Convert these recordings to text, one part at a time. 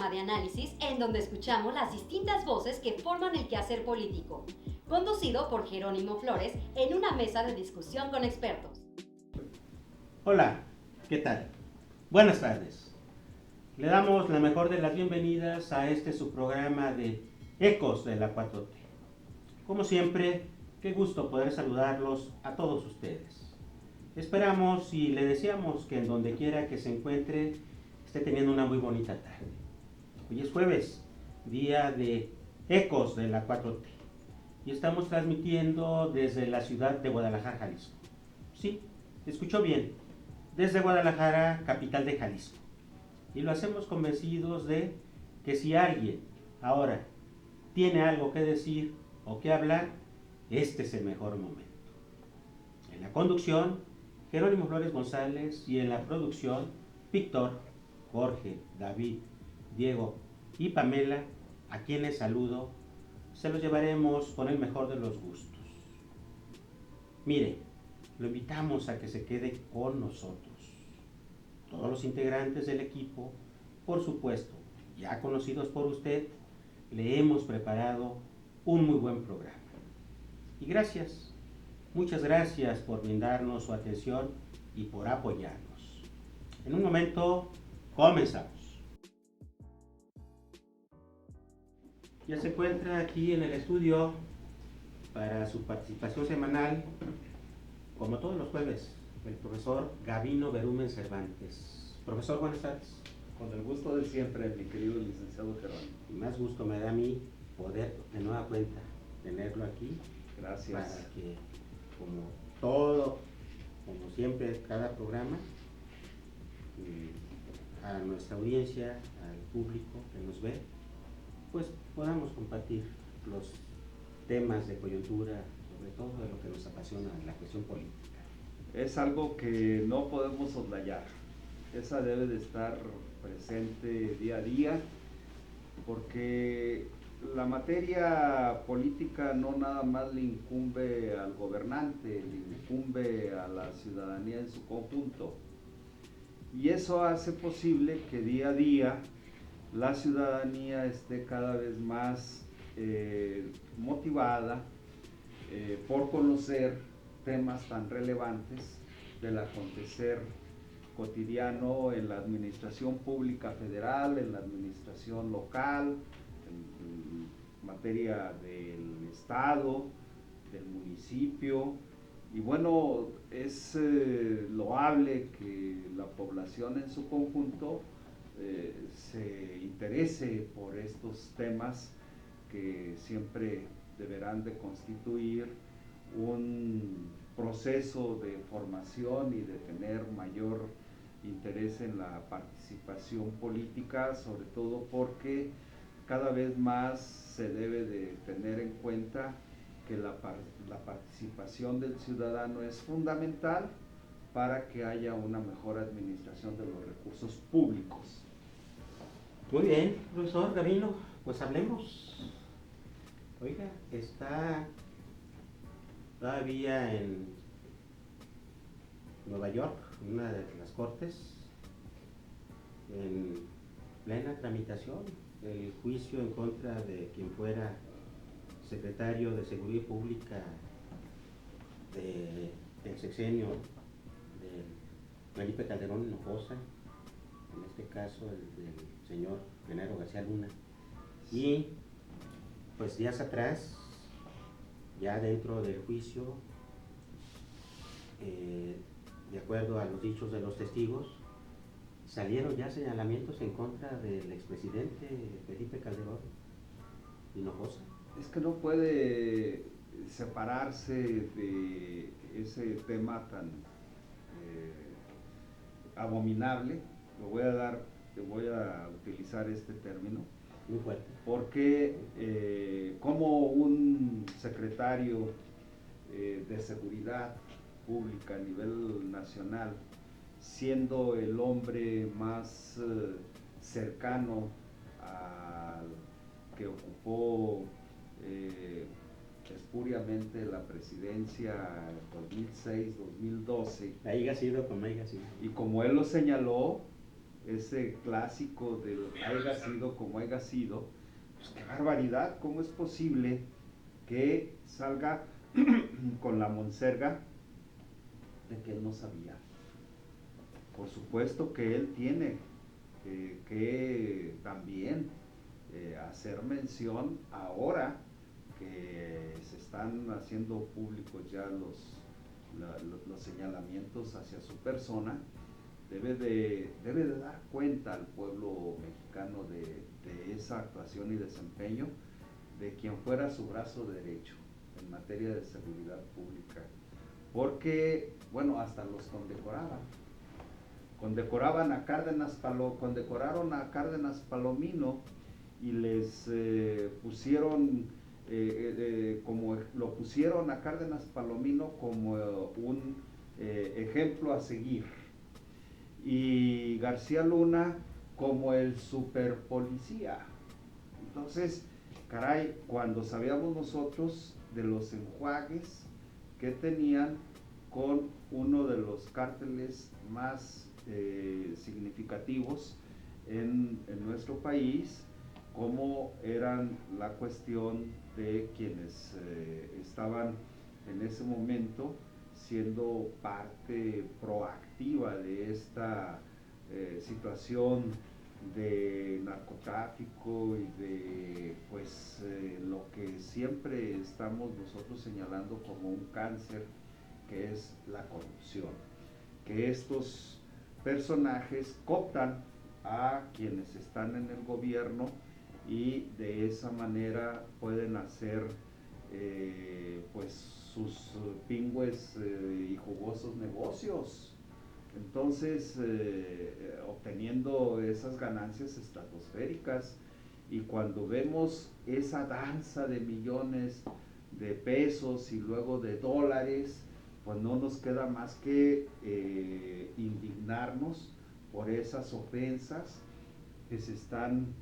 programa de análisis en donde escuchamos las distintas voces que forman el quehacer político, conducido por Jerónimo Flores en una mesa de discusión con expertos. Hola, ¿qué tal? Buenas tardes. Le damos la mejor de las bienvenidas a este su programa de Ecos de la 4T. Como siempre, qué gusto poder saludarlos a todos ustedes. Esperamos y le deseamos que en donde quiera que se encuentre esté teniendo una muy bonita tarde. Hoy es jueves, día de Ecos de la 4T, y estamos transmitiendo desde la ciudad de Guadalajara, Jalisco. Sí, escuchó bien, desde Guadalajara, capital de Jalisco. Y lo hacemos convencidos de que si alguien ahora tiene algo que decir o que hablar, este es el mejor momento. En la conducción, Jerónimo Flores González, y en la producción, Víctor, Jorge, David, Diego y Pamela, a quienes saludo, se los llevaremos con el mejor de los gustos. Mire, lo invitamos a que se quede con nosotros. Todos los integrantes del equipo, por supuesto, ya conocidos por usted, le hemos preparado un muy buen programa. Y gracias, muchas gracias por brindarnos su atención y por apoyarnos. En un momento, comenzamos. Ya se encuentra aquí en el estudio para su participación semanal, como todos los jueves, el profesor Gabino Berumen Cervantes. Profesor, buenas tardes. Con el gusto de siempre, mi querido licenciado Jerónimo. Más gusto me da a mí poder de nueva cuenta tenerlo aquí. Gracias. Para que, como todo, como siempre, cada programa, a nuestra audiencia, al público que nos ve, pues podamos compartir los temas de coyuntura, sobre todo de lo que nos apasiona, la cuestión política. Es algo que no podemos soslayar. Esa debe de estar presente día a día, porque la materia política no nada más le incumbe al gobernante, le incumbe a la ciudadanía en su conjunto. Y eso hace posible que día a día la ciudadanía esté cada vez más motivada por conocer temas tan relevantes del acontecer cotidiano en la administración pública federal, en la administración local, en materia del estado, del municipio. Y bueno, es loable que la población en su conjunto se interese por estos temas que siempre deberán de constituir un proceso de formación y de tener mayor interés en la participación política, sobre todo porque cada vez más se debe de tener en cuenta que la participación del ciudadano es fundamental para que haya una mejor administración de los recursos públicos. Muy bien, profesor Gabino, pues hablemos. Oiga, está todavía en Nueva York, en una de las cortes, en plena tramitación, el juicio en contra de quien fuera secretario de Seguridad Pública del sexenio de Felipe Calderón Hinojosa, en este caso el del señor Genaro García Luna. Y pues días atrás, ya dentro del juicio, de acuerdo a los dichos de los testigos, salieron ya señalamientos en contra del expresidente Felipe Calderón Hinojosa. Es que no puede separarse de ese tema tan abominable. Voy a utilizar este término. Muy fuerte. Porque como un secretario de seguridad pública a nivel nacional, siendo el hombre más cercano al que ocupó espuriamente la presidencia 2006-2012, Haiga sido como haiga sido. y como él lo señaló, ese clásico del haya sido como haya sido. Pues qué barbaridad, ¿cómo es posible que salga con la monserga de que él no sabía? Por supuesto que él tiene que también hacer mención ahora que se están haciendo públicos ya los señalamientos hacia su persona. Debe de dar cuenta al pueblo mexicano de esa actuación y desempeño de quien fuera su brazo derecho en materia de seguridad pública, porque, bueno, hasta los condecoraron a Cárdenas Palomino y les pusieron, como lo pusieron a Cárdenas Palomino como un ejemplo a seguir, y García Luna como el superpolicía. Entonces, caray, cuando sabíamos nosotros de los enjuagues que tenían con uno de los cárteles más significativos en nuestro país, como eran la cuestión de quienes estaban en ese momento siendo parte proactiva de esta situación de narcotráfico y de pues lo que siempre estamos nosotros señalando como un cáncer, que es la corrupción, que estos personajes cooptan a quienes están en el gobierno y de esa manera pueden hacer pues sus pingües y jugosos negocios. Entonces, obteniendo esas ganancias estratosféricas, y cuando vemos esa danza de millones de pesos y luego de dólares, pues no nos queda más que indignarnos por esas ofensas que se están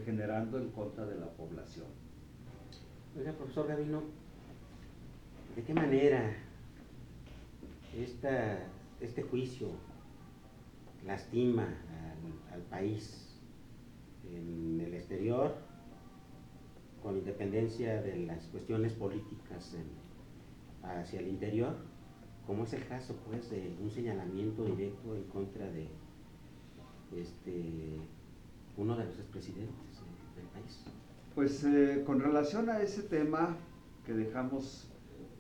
generando en contra de la población. Oiga, profesor Gavino, ¿de qué manera este juicio lastima al país en el exterior, con independencia de las cuestiones políticas hacia el interior, como es el caso pues de un señalamiento directo en contra de uno de los expresidentes del país? Pues con relación a ese tema que dejamos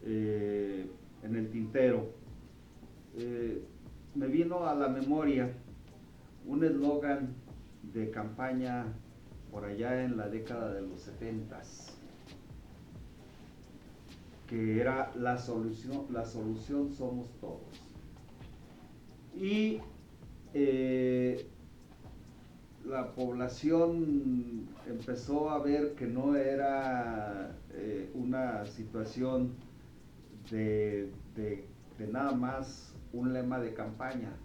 en el tintero, me vino a la memoria un eslogan de campaña por allá en la década de los 70s, que era la solución somos todos. Y la población empezó a ver que no era una situación de nada más un lema de campaña,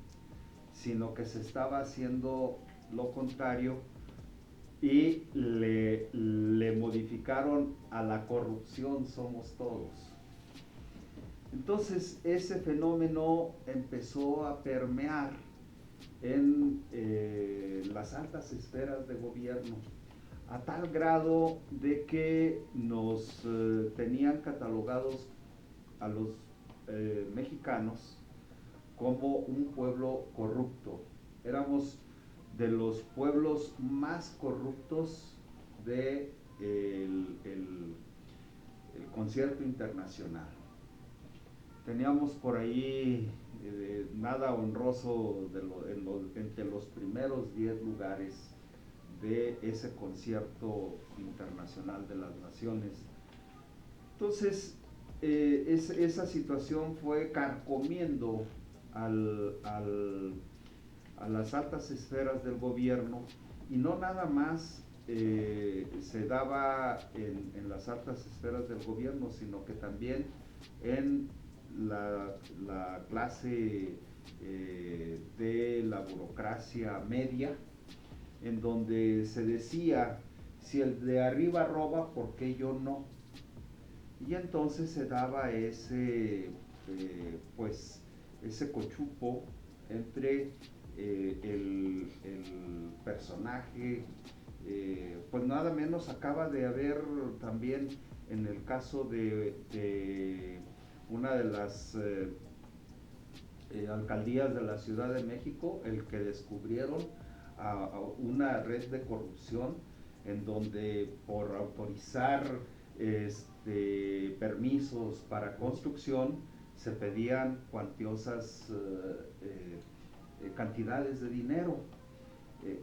sino que se estaba haciendo lo contrario, y le modificaron a la corrupción somos todos. Entonces ese fenómeno empezó a permear en las altas esferas de gobierno, a tal grado de que nos tenían catalogados a los mexicanos como un pueblo corrupto. Éramos de los pueblos más corruptos del el concierto internacional. Teníamos por ahí nada honroso entre los primeros 10 lugares de ese concierto internacional de las naciones. Entonces, esa situación fue carcomiendo a las altas esferas del gobierno, y no nada más se daba en las altas esferas del gobierno, sino que también en la clase de la burocracia media, en donde se decía, si el de arriba roba, ¿por qué yo no? Y entonces se daba ese cochupo entre el personaje, pues nada menos acaba de haber también en el caso de una de las alcaldías de la Ciudad de México, el que descubrieron a una red de corrupción en donde por autorizar permisos para construcción se pedían cuantiosas cantidades de dinero.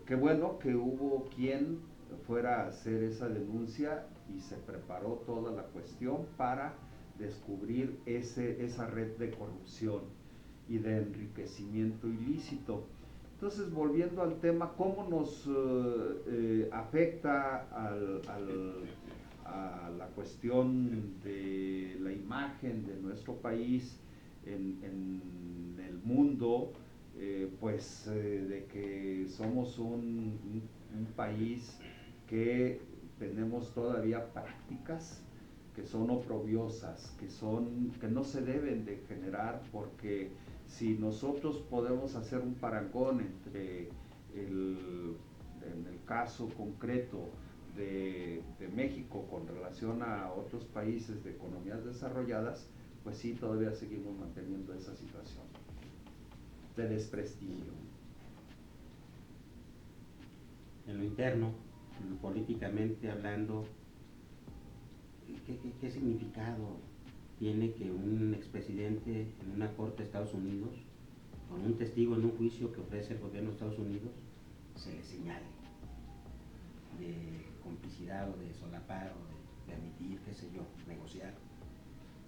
Qué bueno que hubo quien fuera a hacer esa denuncia y se preparó toda la cuestión para descubrir esa red de corrupción y de enriquecimiento ilícito. Entonces, volviendo al tema, ¿cómo nos afecta a la cuestión de la imagen de nuestro país en el mundo? De que somos un país que tenemos todavía prácticas que son oprobiosas, que no se deben de generar, porque si nosotros podemos hacer un parangón entre en el caso concreto de México con relación a otros países de economías desarrolladas, pues sí, todavía seguimos manteniendo esa situación de desprestigio. En lo interno, políticamente hablando, ¿qué significado tiene que un expresidente en una corte de Estados Unidos, con un testigo en un juicio que ofrece el gobierno de Estados Unidos, se le señale de complicidad o de solapar o de permitir, qué sé yo, negociar?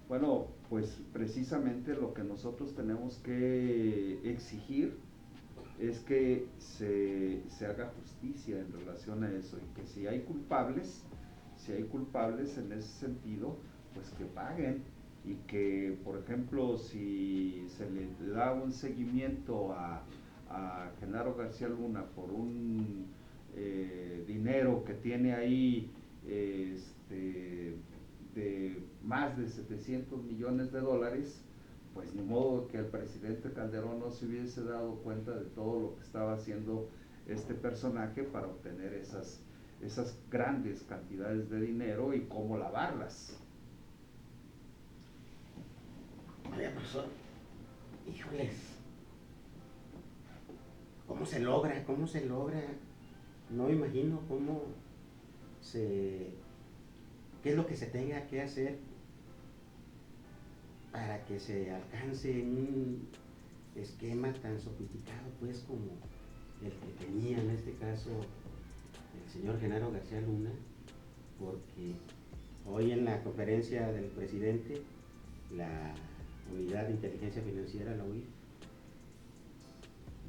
Bueno, pues precisamente lo que nosotros tenemos que exigir es que se haga justicia en relación a eso, y que si hay culpables en ese sentido, pues que paguen, y que, por ejemplo, si se le da un seguimiento a Genaro García Luna por un dinero que tiene ahí de más de 700 millones de dólares, pues ni modo que el presidente Calderón no se hubiese dado cuenta de todo lo que estaba haciendo este personaje para obtener esas grandes cantidades de dinero y cómo lavarlas. Oye, profesor, híjoles, ¿cómo se logra? No me imagino qué es lo que se tenga que hacer para que se alcance un esquema tan sofisticado, pues, como el que tenía en este caso el señor Genaro García Luna, porque hoy en la conferencia del presidente, la Unidad de Inteligencia Financiera, la UIF,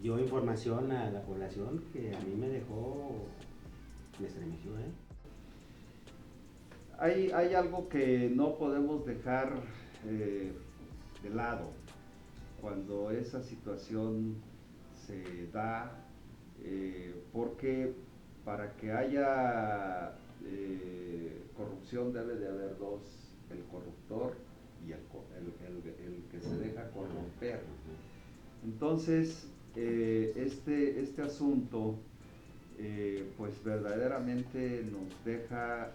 dio información a la población que a mí me estremeció, Hay algo que no podemos dejar de lado cuando esa situación se da, porque para que haya corrupción debe de haber dos: el corruptor y el que se deja corromper. Entonces, este asunto pues verdaderamente nos deja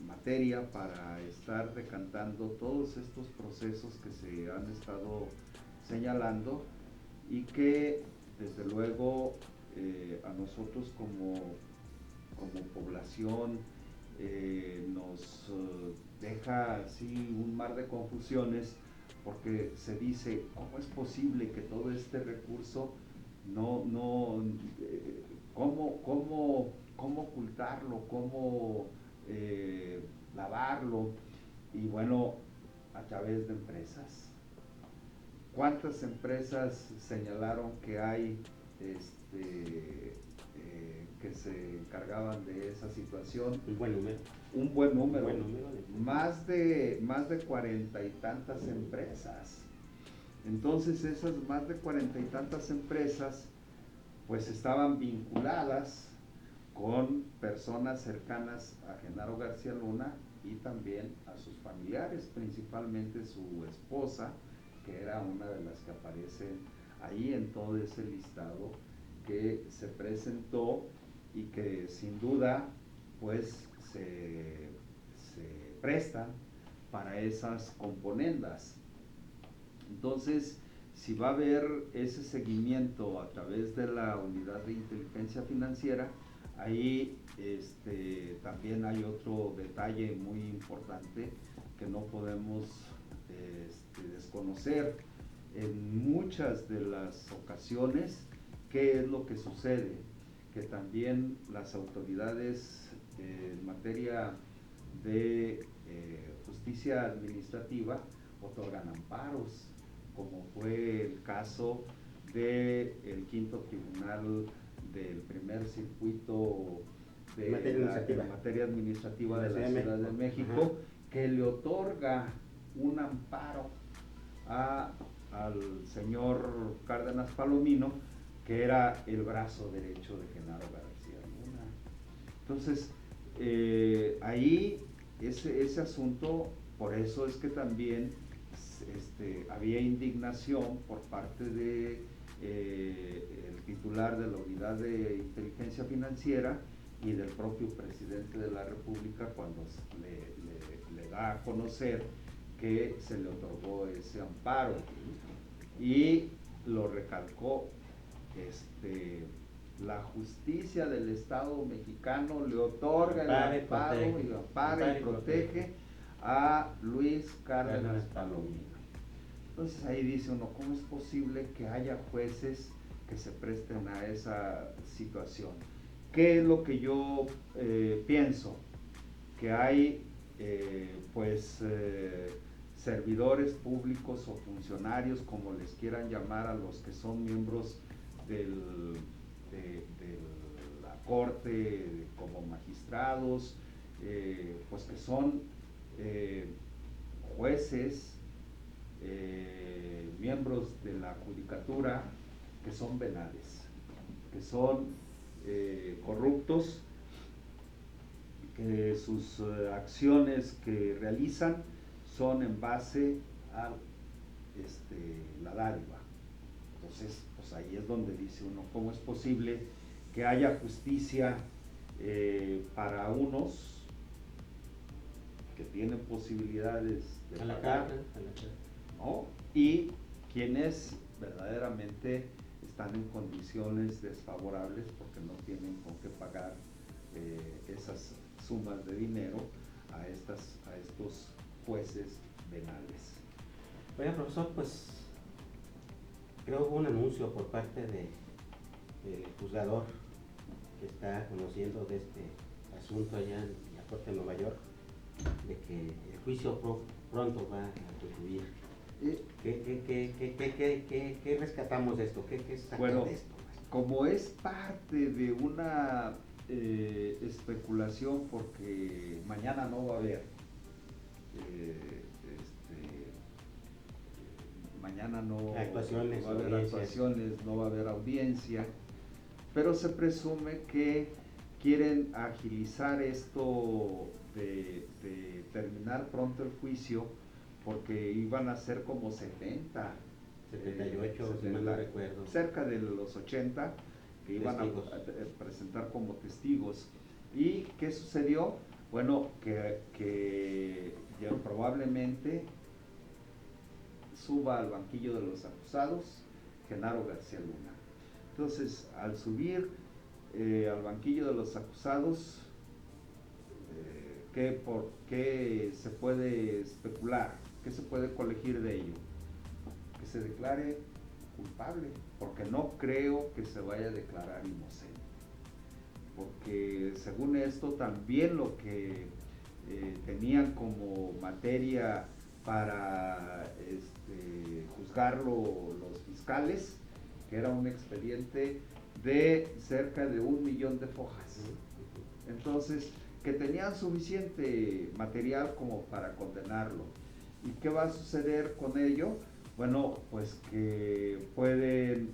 materia para estar decantando todos estos procesos que se han estado señalando, y que desde luego a nosotros como población nos deja así un mar de confusiones, porque se dice: ¿cómo es posible que todo este recurso cómo ocultarlo, cómo lavarlo? Y bueno, a través de empresas. ¿Cuántas empresas señalaron que hay que se encargaban de esa situación? Un buen número. Un buen número. Más de 40 y tantas empresas. Entonces, esas más de 40 y tantas empresas pues estaban vinculadas con personas cercanas a Genaro García Luna y también a sus familiares, principalmente su esposa, que era una de las que aparece ahí en todo ese listado que se presentó y que sin duda pues se prestan para esas componendas. Entonces, si va a haber ese seguimiento a través de la unidad de inteligencia financiera, ahí también hay otro detalle muy importante que no podemos desconocer. En muchas de las ocasiones, ¿qué es lo que sucede? Que también las autoridades en materia de justicia administrativa otorgan amparos, como fue el caso del quinto tribunal del primer circuito de materia administrativa de la Ciudad de México, que le otorga un amparo al señor Cárdenas Palomino, que era el brazo derecho de Genaro García Luna. Entonces, ahí ese asunto, por eso es que también había indignación por parte de el titular de la unidad de inteligencia financiera y del propio presidente de la República cuando le da a conocer que se le otorgó ese amparo, y lo recalcó. La justicia del Estado mexicano le otorga el amparo y protege a Luis Cárdenas Palomino. Entonces ahí dice uno, ¿cómo es posible que haya jueces que se presten a esa situación? ¿Qué es lo que yo pienso? Que hay servidores públicos o funcionarios, como les quieran llamar, a los que son miembros de la corte, como magistrados, pues que son jueces, miembros de la judicatura, que son venales, que son corruptos, que sus acciones que realizan son en base a la dádiva. Entonces, pues ahí es donde dice uno, ¿cómo es posible que haya justicia para unos que tienen posibilidades de pagar, ¿no? Y quienes verdaderamente están en condiciones desfavorables porque no tienen con qué pagar esas sumas de dinero a estos jueces venales? Oiga, profesor, pues creo que hubo un anuncio por parte del juzgador que está conociendo de este asunto allá en la Corte de Nueva York, de que el juicio pronto va a concluir. ¿Qué rescatamos de esto? ¿Qué sacamos de esto? Como es parte de una especulación, porque mañana no va a haber mañana no va a haber actuaciones, no va a haber audiencia, pero se presume que quieren agilizar esto de terminar pronto el juicio, porque iban a ser como 78, si mal no recuerdo, cerca de los 80 que iban a presentar como testigos. ¿Y qué sucedió? Bueno, que ya probablemente suba al banquillo de los acusados Genaro García Luna. Entonces, al subir al banquillo de los acusados, ¿qué se puede especular? ¿Qué se puede colegir de ello? Que se declare culpable, porque no creo que se vaya a declarar inocente, porque según esto también lo que tenían como materia para juzgarlo los fiscales, que era un expediente de cerca de 1 millón de fojas. Entonces, que tenían suficiente material como para condenarlo. ¿Y qué va a suceder con ello? Bueno, pues que pueden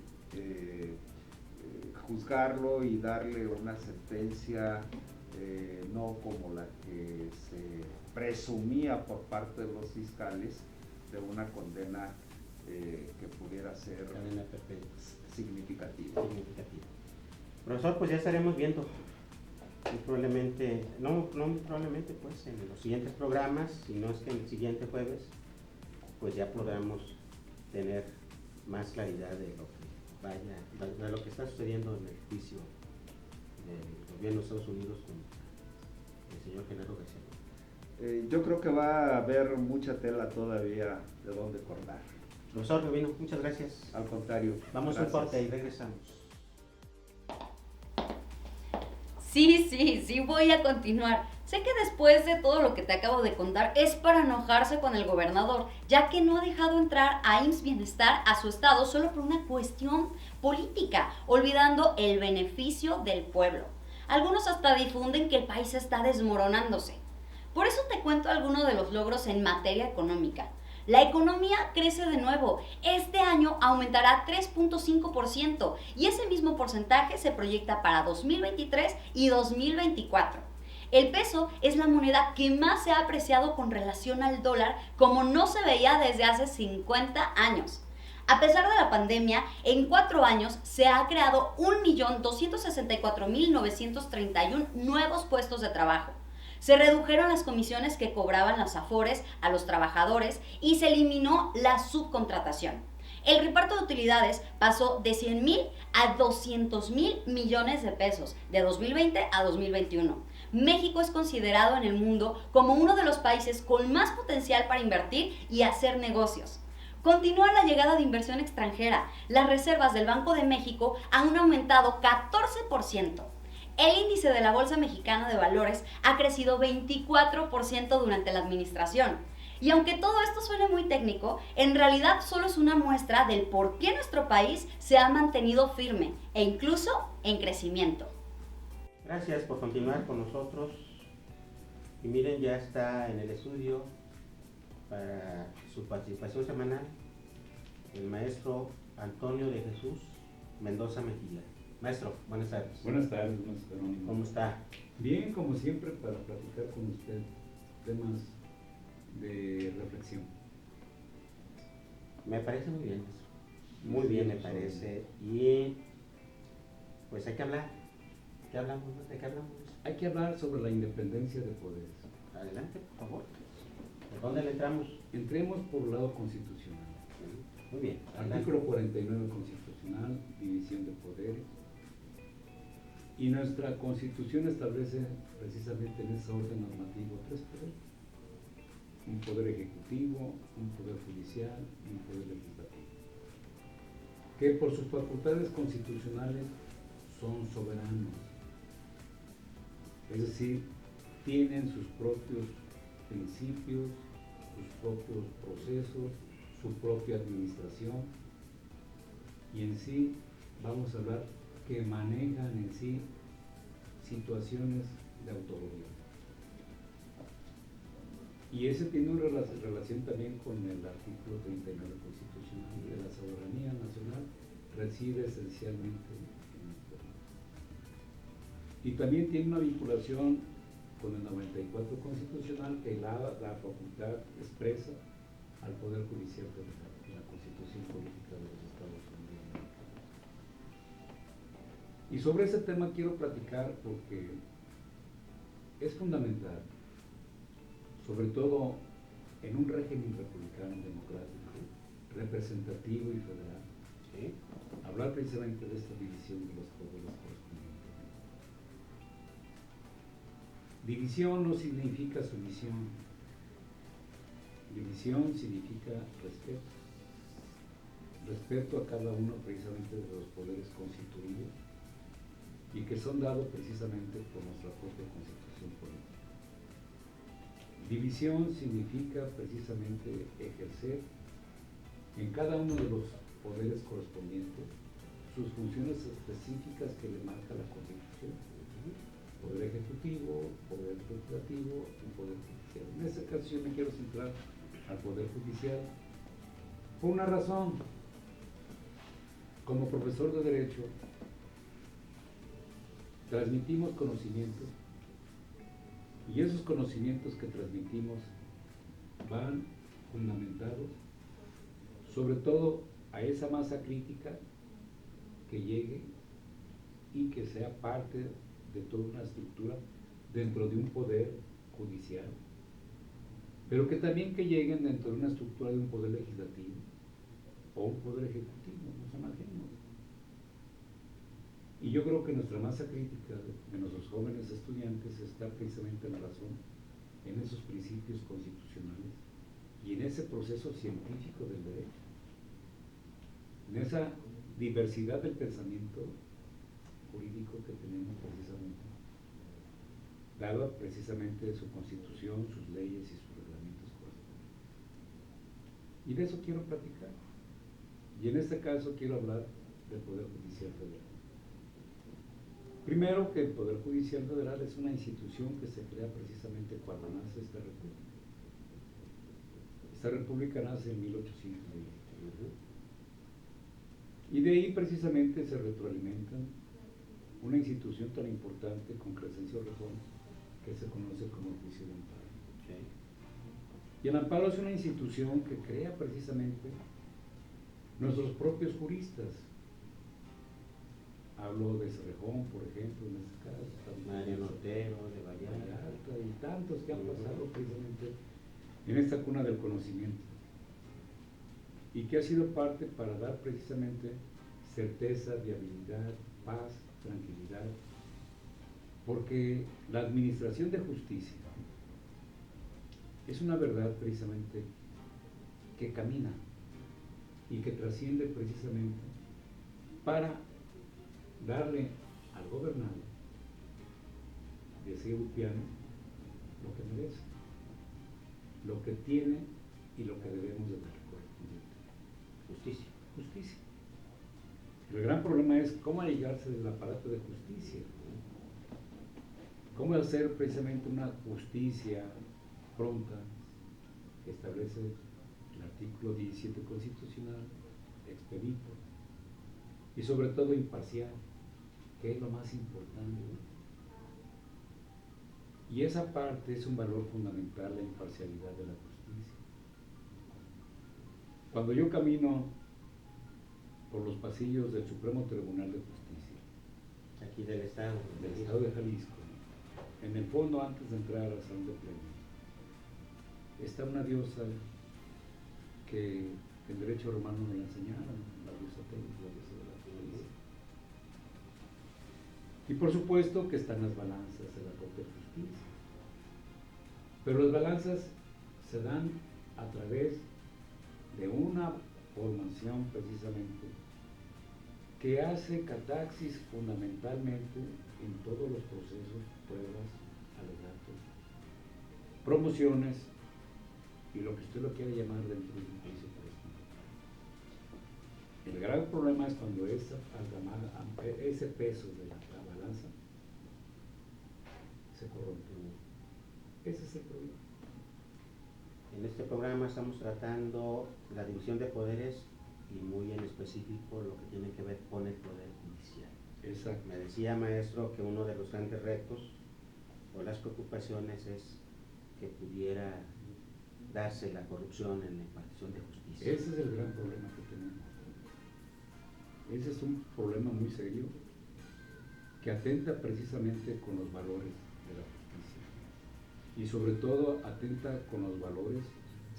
juzgarlo y darle una sentencia no como la que se presumía por parte de los fiscales, de una condena que pudiera ser cadena perpetua. significativa. Profesor, pues ya estaremos viendo. Muy probablemente, no muy probablemente, pues en los siguientes programas, si no es que en el siguiente jueves, pues ya podamos tener más claridad de lo que de lo que está sucediendo en el juicio del gobierno de Estados Unidos con el señor Genaro García. Yo creo que va a haber mucha tela todavía de dónde cortar. Profesor Rubino, muchas gracias. Al contrario. Vamos a un gracias. corte y regresamos. Sí, voy a continuar. Sé que después de todo lo que te acabo de contar es para enojarse con el gobernador, ya que no ha dejado entrar a IMSS Bienestar a su estado solo por una cuestión política, olvidando el beneficio del pueblo. Algunos hasta difunden que el país está desmoronándose. Por eso te cuento algunos de los logros en materia económica. La economía crece de nuevo. Este año aumentará 3.5% y ese mismo porcentaje se proyecta para 2023 y 2024. El peso es la moneda que más se ha apreciado con relación al dólar, como no se veía desde hace 50 años. A pesar de la pandemia, en 4 años se ha creado 1.264.931 nuevos puestos de trabajo. Se redujeron las comisiones que cobraban las Afores a los trabajadores y se eliminó la subcontratación. El reparto de utilidades pasó de 100,000 a 200,000 millones de pesos de 2020 a 2021. México es considerado en el mundo como uno de los países con más potencial para invertir y hacer negocios. Continúa la llegada de inversión extranjera. Las reservas del Banco de México han aumentado 14%. El índice de la Bolsa Mexicana de Valores ha crecido 24% durante la administración. Y aunque todo esto suene muy técnico, en realidad solo es una muestra del por qué nuestro país se ha mantenido firme e incluso en crecimiento. Gracias por continuar con nosotros. Y miren, ya está en el estudio para su participación semanal el maestro Antonio de Jesús Mendoza Mejía. Maestro, buenas tardes. Buenas tardes, Jerónimo. ¿Cómo está? Bien, como siempre, para platicar con usted temas de reflexión. Me parece muy bien, maestro. Muy bien, me parece. Y pues hay que hablar. ¿Qué hablamos? ¿De qué hablamos? Hay que hablar sobre la independencia de poderes. Adelante, por favor. ¿Por dónde le entramos? Entremos por el lado constitucional. Muy bien. Artículo 49 constitucional, división de poderes. Y nuestra Constitución establece precisamente en ese orden normativo 3 poderes. Un poder ejecutivo, un poder judicial y un poder legislativo. Que por sus facultades constitucionales son soberanos. Es decir, tienen sus propios principios, sus propios procesos, su propia administración y en sí vamos a hablar que manejan en sí situaciones de autogobierno. Y ese tiene una relación también con el artículo 39 constitucional de la soberanía nacional, reside esencialmente en el pueblo. Y también tiene una vinculación con el 94 constitucional que la facultad expresa al Poder Judicial Federal en la Constitución Política de los Estados Unidos. Y sobre ese tema quiero platicar porque es fundamental, sobre todo en un régimen republicano democrático, representativo y federal, ¿sí?, hablar precisamente de esta división de los poderes correspondientes. División no significa sumisión. División significa respeto. Respeto a cada uno precisamente de los poderes constituidos y que son dados precisamente por nuestra propia Constitución política. División significa precisamente ejercer en cada uno de los poderes correspondientes sus funciones específicas que le marca la Constitución. Poder ejecutivo, poder legislativo y poder judicial. En esta ocasión me quiero centrar al Poder Judicial por una razón. Como profesor de Derecho, transmitimos conocimientos y esos conocimientos que transmitimos van fundamentados sobre todo a esa masa crítica que llegue y que sea parte de toda una estructura dentro de un poder judicial, pero que también que lleguen dentro de una estructura de un poder legislativo o un poder ejecutivo, no son ajenos. Y yo creo que nuestra masa crítica de nuestros jóvenes estudiantes está precisamente en la razón, en esos principios constitucionales y en ese proceso científico del derecho, en esa diversidad del pensamiento jurídico que tenemos precisamente, dada precisamente su constitución, sus leyes y sus reglamentos correspondientes. Y de eso quiero platicar. Y en este caso quiero hablar del Poder Judicial Federal. Primero, que el Poder Judicial Federal es una institución que se crea precisamente cuando nace esta república. Esta república nace en 1820. Y de ahí precisamente se retroalimentan una institución tan importante con Crescencio Rejón, que se conoce como el juicio de amparo. Okay. Y el amparo es una institución que crea precisamente nuestros propios juristas. Hablo de Cerrejón, por ejemplo, en este caso. Mario Nortero, de Vallarta y tantos que han pasado precisamente en esta cuna del conocimiento. Y que ha sido parte para dar precisamente certeza, viabilidad, paz, tranquilidad, porque la administración de justicia es una verdad precisamente que camina y que trasciende precisamente para darle al gobernante, decía Ulpiano, lo que merece, lo que tiene y lo que debemos de dar correspondiente. Justicia. Justicia. El gran problema es cómo allegarse del aparato de justicia, cómo hacer precisamente una justicia pronta, que establece el artículo 17 constitucional, expedito, y sobre todo imparcial, que es lo más importante. Y esa parte es un valor fundamental, la imparcialidad de la justicia. Cuando yo camino por los pasillos del Supremo Tribunal de Justicia, Aquí del Estado. del Estado de Jalisco, en el fondo, antes de entrar a la sala de pleno, está una diosa que en derecho romano me la enseñaron, la diosa Temis, la diosa de la justicia. Y por supuesto que están las balanzas de la Corte de Justicia. Pero las balanzas se dan a través de una formación precisamente que hace catarsis fundamentalmente en todos los procesos, pruebas, alegatos, promociones y lo que usted lo quiera llamar dentro de un juicio correspondiente. El gran problema es cuando ese peso de la balanza se corrompe. Ese es el problema. En este programa estamos tratando la división de poderes y muy en específico lo que tiene que ver con el Poder Judicial. Exacto. Me decía, maestro, que uno de los grandes retos o las preocupaciones es que pudiera darse la corrupción en la impartición de justicia. Ese es el gran problema que tenemos. Ese es un problema muy serio que atenta precisamente con los valores de la justicia y sobre todo atenta con los valores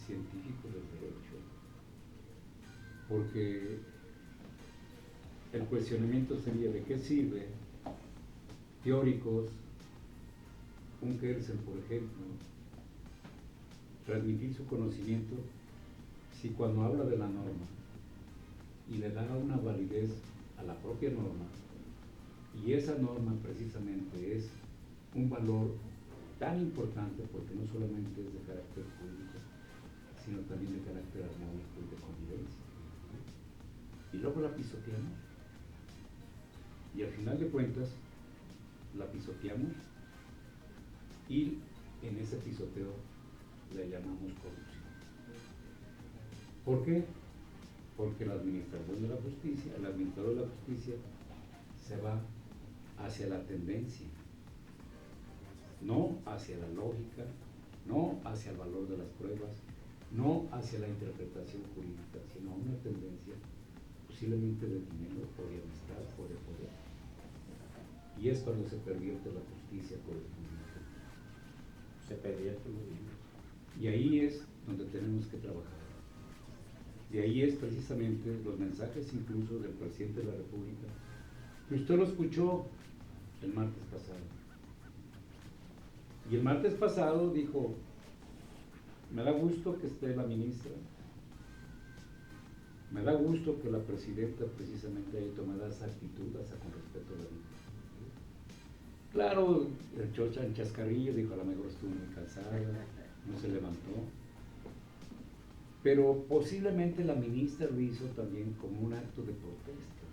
científicos del derecho, porque el cuestionamiento sería de qué sirve teóricos, un Kelsen por ejemplo, transmitir su conocimiento si cuando habla de la norma y le da una validez a la propia norma, y esa norma precisamente es un valor tan importante porque no solamente es de carácter jurídico, sino también de carácter armónico y de convivencia. Y luego la pisoteamos. Y al final de cuentas, la pisoteamos y en ese pisoteo le llamamos corrupción. ¿Por qué? Porque la administración de la justicia, el administrador de la justicia se va hacia la tendencia, no hacia la lógica, no hacia el valor de las pruebas, no hacia la interpretación jurídica, sino a una tendencia posiblemente de dinero o de amistad o de poder. Y es cuando se pervierte la justicia por el público. Se pervierte muy bien. Y ahí es donde tenemos que trabajar. Y ahí es precisamente los mensajes incluso del presidente de la República, que usted lo escuchó el martes pasado. Y el martes pasado dijo, me da gusto que esté la ministra, me da gusto que la presidenta precisamente haya tomado esa actitud, esa con respeto a la vida. Claro, el chocha en chascarrillo dijo, a lo mejor estuvo muy cansada, no se levantó. Pero posiblemente la ministra lo hizo también como un acto de protesta.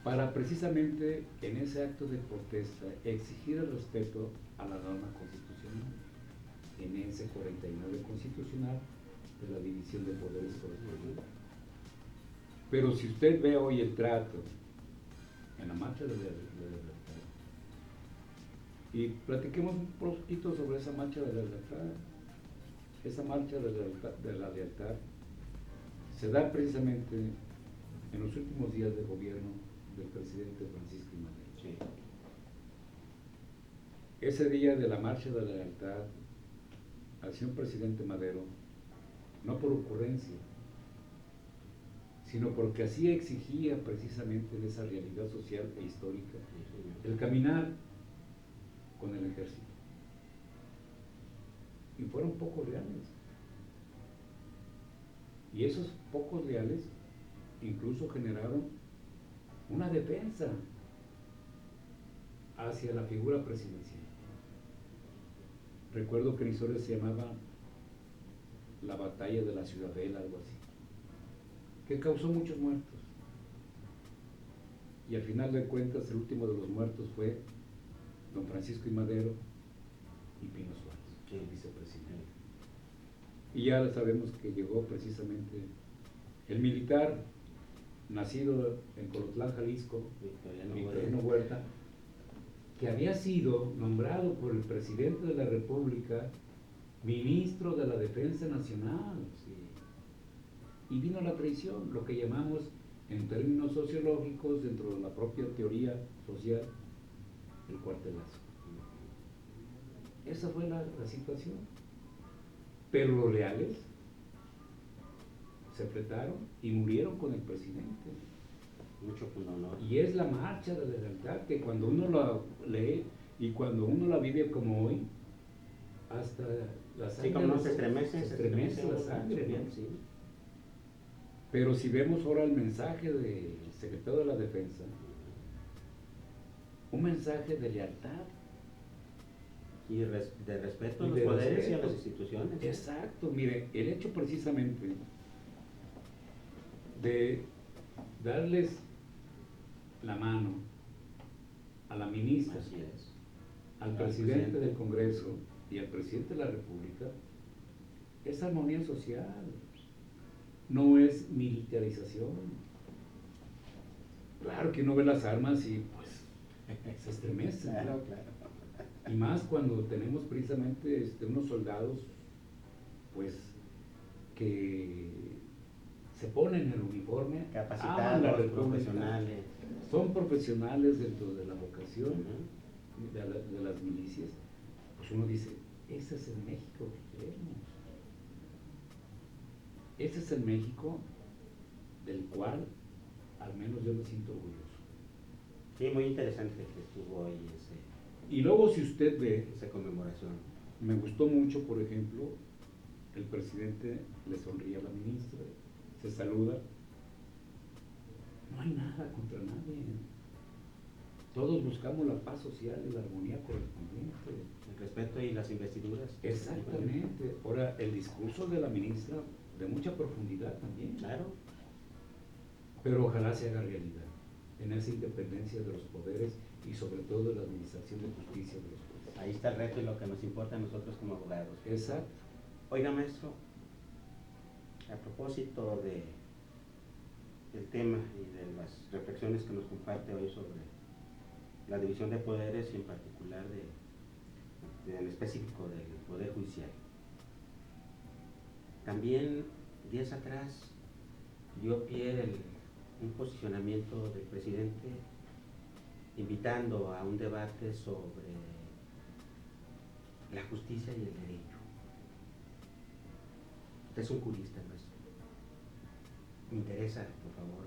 Para precisamente en ese acto de protesta exigir el respeto a la norma constitucional, en ese 49 constitucional de la división de poderes correspondiente. Pero si usted ve hoy el trato en la marcha de la libertad, y platiquemos un poquito sobre esa marcha de la libertad. Esa marcha de la lealtad se da precisamente en los últimos días de gobierno del presidente Francisco I. Madero. Sí. Ese día de la marcha de la lealtad al señor presidente Madero, no por ocurrencia, sino porque así exigía precisamente de esa realidad social e histórica el caminar con el ejército. Y fueron pocos leales. Y esos pocos leales incluso generaron una defensa hacia la figura presidencial. Recuerdo que en historia se llamaba la batalla de la Ciudadela, algo así, que causó muchos muertos. Y al final de cuentas, el último de los muertos fue don Francisco I. Madero y Pino Suárez, el vicepresidente. Y ya sabemos que llegó precisamente el militar nacido en Colotlán, Jalisco, Victoriano Huerta, que había sido nombrado por el presidente de la República ministro de la Defensa Nacional. Sí. Y vino la traición, lo que llamamos en términos sociológicos, dentro de la propia teoría social, el cuartelazo. Esa fue la situación. Pero los leales se enfrentaron y murieron con el presidente. Mucho con honor. Y es la marcha de la lealtad que cuando uno la lee y cuando uno la vive como hoy, hasta la sangre. Sí, como no se estremece la sangre. Bien, ¿no? sí. Pero si vemos ahora el mensaje del secretario de la Defensa, un mensaje de lealtad. Y de respeto a los poderes y a las instituciones. Exacto, mire, el hecho precisamente de darles la mano a la ministra, al presidente del Congreso y al presidente de la República, es armonía social, no es militarización. Claro que uno ve las armas y pues se estremece. Claro. Y más cuando tenemos precisamente unos soldados, pues, que se ponen el uniforme, capacitados, profesionales. Son profesionales dentro de la vocación de las milicias. Pues uno dice, ese es el México que queremos. Ese es el México del cual al menos yo me siento orgulloso. Sí, muy interesante que estuvo hoy Y luego si usted ve esa conmemoración. Me gustó mucho, por ejemplo, el presidente le sonríe a la ministra, se saluda. No hay nada contra nadie. Todos buscamos la paz social y la armonía correspondiente. El respeto y las investiduras. Exactamente. Ahora, el discurso de la ministra, de mucha profundidad también. Claro. Pero ojalá se haga realidad en esa independencia de los poderes y sobre todo de la administración de justicia de los jueces. Ahí está el reto y lo que nos importa a nosotros como abogados. Exacto. Oiga, maestro, a propósito del tema y de las reflexiones que nos comparte hoy sobre la división de poderes y en particular en específico del Poder Judicial. También días atrás dio pie un posicionamiento del presidente invitando a un debate sobre la justicia y el derecho. Usted es un jurista, maestro. Me interesa, por favor,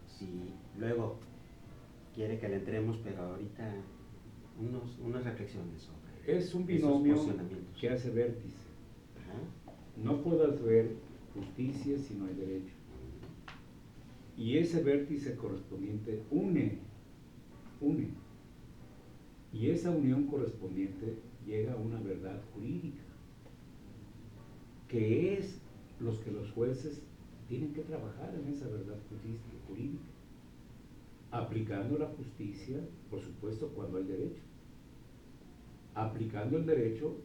si luego quiere que le entremos, pero ahorita unas reflexiones sobre Es un esos binomio posicionamientos. que hace vértice. Ajá. No puedes ver justicia si no hay derecho. Y ese vértice correspondiente une. Y esa unión correspondiente llega a una verdad jurídica, que es los que los jueces tienen que trabajar en esa verdad jurídica, aplicando la justicia, por supuesto, cuando hay derecho, aplicando el derecho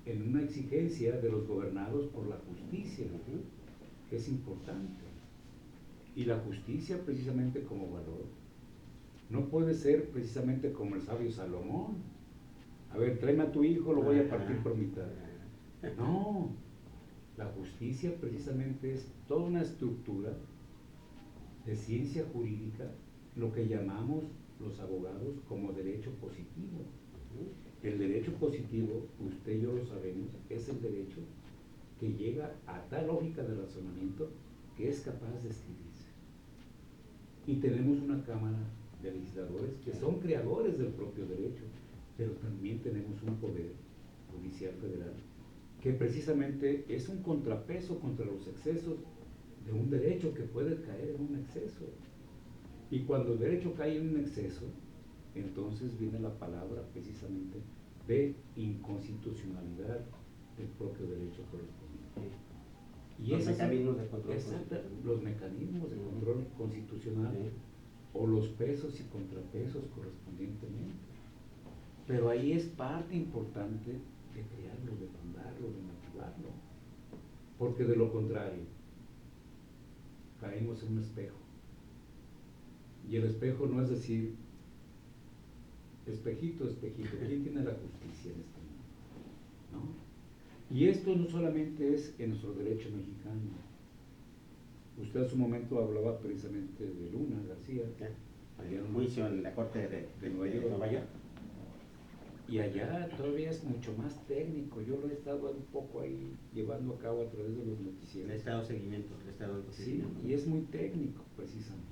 en una exigencia de los gobernados por la justicia, que es importante. Y la justicia, precisamente como valor, no puede ser precisamente como el sabio Salomón. A ver, tráeme a tu hijo, lo voy a partir por mitad. No, la justicia precisamente es toda una estructura de ciencia jurídica, lo que llamamos los abogados como derecho positivo. El derecho positivo, usted y yo lo sabemos, es el derecho que llega a tal lógica de razonamiento que es capaz de escribirse. Y tenemos una cámara de legisladores que son creadores del propio derecho, pero también tenemos un poder judicial federal que precisamente es un contrapeso contra los excesos de un derecho que puede caer en un exceso. Y cuando el derecho cae en un exceso, entonces viene la palabra precisamente de inconstitucionalidad del propio derecho correspondiente. Y Los mecanismos de control. Los mecanismos de control constitucional, o los pesos y contrapesos correspondientemente. Pero ahí es parte importante de crearlo, de fundarlo, de motivarlo. Porque de lo contrario, caemos en un espejo. Y el espejo no es decir, espejito, espejito, ¿quién tiene la justicia en este mundo? ¿No? Y esto no solamente es en nuestro derecho mexicano. Usted en su momento hablaba precisamente de Luna García. Había un juicio en la Corte de Nueva York. Y allá todavía es mucho más técnico. Yo lo he estado un poco ahí llevando a cabo a través de los noticieros. Le he estado seguimiento, Sí, y es muy técnico, precisamente.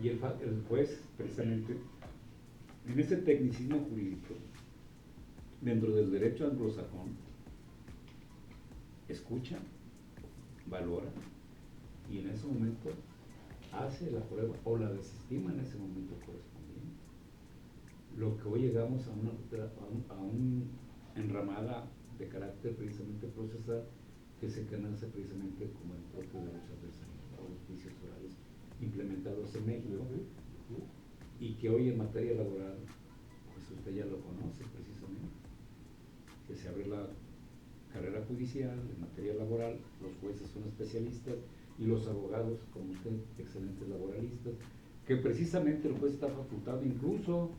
Y el juez, precisamente, en ese tecnicismo jurídico, dentro del derecho anglosajón, escucha, valora, y en ese momento hace la prueba o la desestima en ese momento correspondiente. Lo que hoy llegamos a una enramada de carácter precisamente procesal que se conoce precisamente como el propio derecho adversario o los juicios orales implementados en México, y que hoy en materia laboral, pues usted ya lo conoce precisamente, que se abre la carrera judicial en materia laboral, los jueces son especialistas y los abogados, como usted, excelentes laboralistas, que precisamente el juez está facultado incluso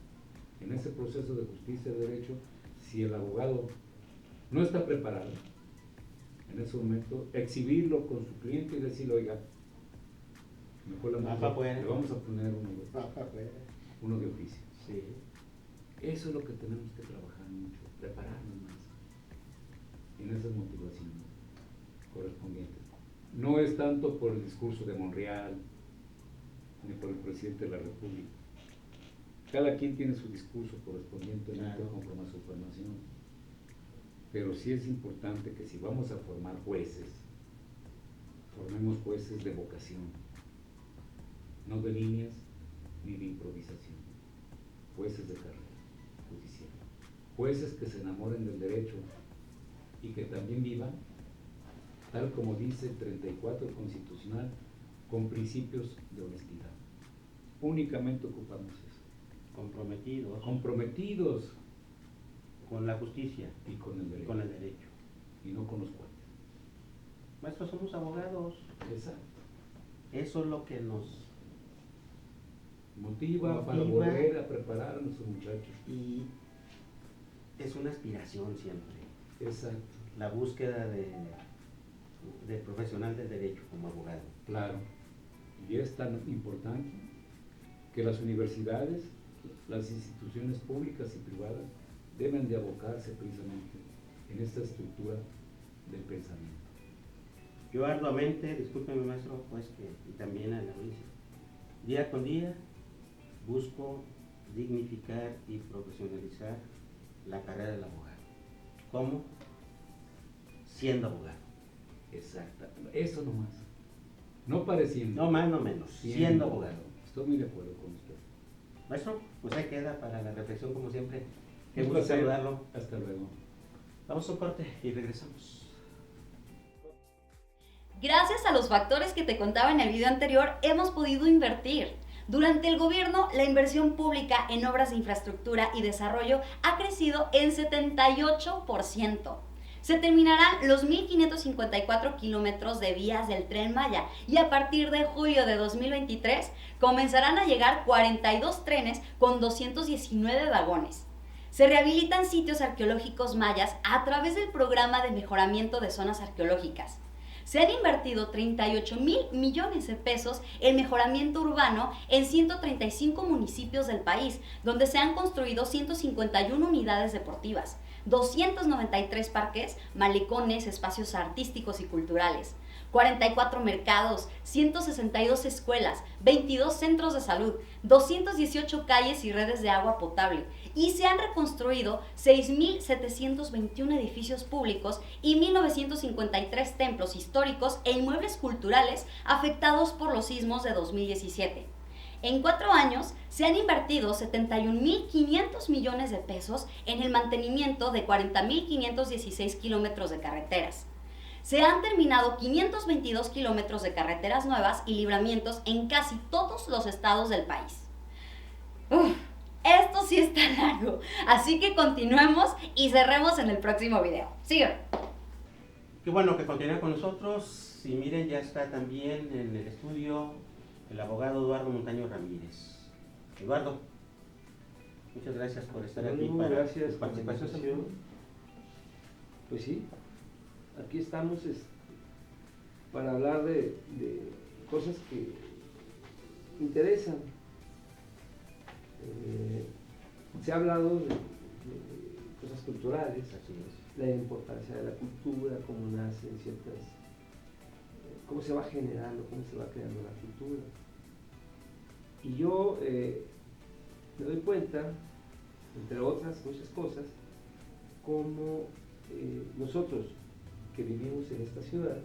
en ese proceso de justicia y de derecho, si el abogado no está preparado, en ese momento, exhibirlo con su cliente y decirle, oiga, mejor le vamos a poner uno de oficio. Sí. Eso es lo que tenemos que trabajar mucho, prepararnos más en esas motivaciones correspondientes. No es tanto por el discurso de Monreal, ni por el presidente de la República. Cada quien tiene su discurso correspondientemente conforme a su formación. Pero sí es importante que si vamos a formar jueces, formemos jueces de vocación, no de líneas ni de improvisación, jueces de carrera judicial, jueces que se enamoren del derecho y que también vivan, tal como dice el 34 constitucional, con principios de honestidad. Únicamente ocupamos eso. Comprometidos con la justicia y con el derecho. Y no con los cuates. Maestro, somos abogados. Exacto. Eso es lo que nos motiva para volver a preparar a nuestros muchachos. Y es una aspiración siempre. Exacto. La búsqueda de del profesional del derecho como abogado. Claro. Y es tan importante que las universidades, las instituciones públicas y privadas deben de abocarse precisamente en esta estructura del pensamiento. Yo arduamente, discúlpeme maestro, pues que, y también a la audiencia, día con día busco dignificar y profesionalizar la carrera del abogado. ¿Cómo? Siendo abogado. Exacto. Eso nomás. No pareciendo. No más, no menos. Siendo abogado. Estoy muy de acuerdo con usted. Maestro, pues ahí queda para la reflexión como siempre. Qué Un gusto placer. saludarlo. Hasta luego. Vamos a un corte y regresamos. Gracias a los factores que te contaba en el video anterior, hemos podido invertir. Durante el gobierno, la inversión pública en obras de infraestructura y desarrollo ha crecido en 78%. Se terminarán los 1.554 kilómetros de vías del Tren Maya y a partir de julio de 2023 comenzarán a llegar 42 trenes con 219 vagones. Se rehabilitan sitios arqueológicos mayas a través del programa de mejoramiento de zonas arqueológicas. Se han invertido 38,000 millones de pesos en mejoramiento urbano en 135 municipios del país, donde se han construido 151 unidades deportivas, 293 parques, malecones, espacios artísticos y culturales, 44 mercados, 162 escuelas, 22 centros de salud, 218 calles y redes de agua potable, y se han reconstruido 6.721 edificios públicos y 1.953 templos históricos e inmuebles culturales afectados por los sismos de 2017. En 4 años se han invertido 71.500 millones de pesos en el mantenimiento de 40.516 kilómetros de carreteras. Se han terminado 522 kilómetros de carreteras nuevas y libramientos en casi todos los estados del país. Esto sí está largo, así que continuemos y cerremos en el próximo video. Sigan. Qué bueno que continúen con nosotros. Y miren, ya está también en el estudio el abogado Eduardo Montaño Ramírez. Eduardo, muchas gracias por estar aquí para gracias tu por la participación. invitación. Pues sí, aquí estamos para hablar de cosas que interesan. Se ha hablado de cosas culturales, Así es. la importancia de la cultura, cómo nacen ciertas, cómo se va generando, cómo se va creando la cultura. Y yo me doy cuenta, entre otras muchas cosas, cómo nosotros que vivimos en esta ciudad